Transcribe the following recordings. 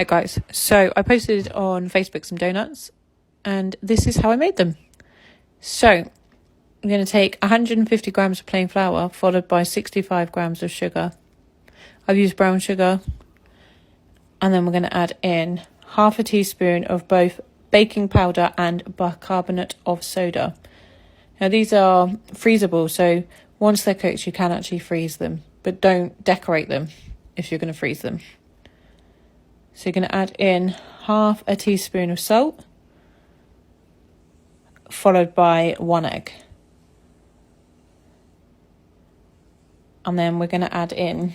Hey guys, so I posted on Facebook some donuts and this is how I made them. So I'm going to take 150 grams of plain flour followed by 65 grams of sugar. I've used brown sugar, and then we're going to add in half a teaspoon of both baking powder and bicarbonate of soda. Now these are freezable, so once they're cooked you can actually freeze them, but don't decorate them if you're going to freeze them. So you're going to add in half a teaspoon of salt, followed by 1 egg. And then we're going to add in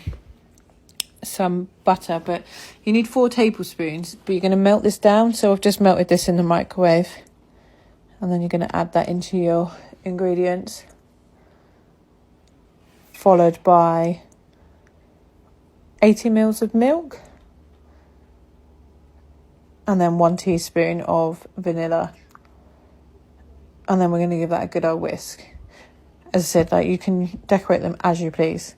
some butter, but you need 4 tablespoons, but you're going to melt this down. So I've just melted this in the microwave. And then you're going to add that into your ingredients, followed by 80 mils of milk. And then 1 teaspoon of vanilla. And then we're going to give that a good old whisk. As I said, like, you can decorate them as you please.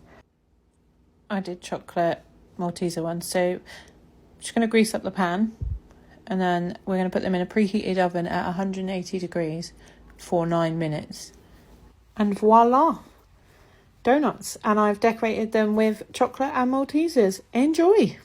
I did chocolate Malteser ones, so I'm just going to grease up the pan. And then we're going to put them in a preheated oven at 180 degrees for 9 minutes. And voila! Donuts. And I've decorated them with chocolate and Maltesers. Enjoy!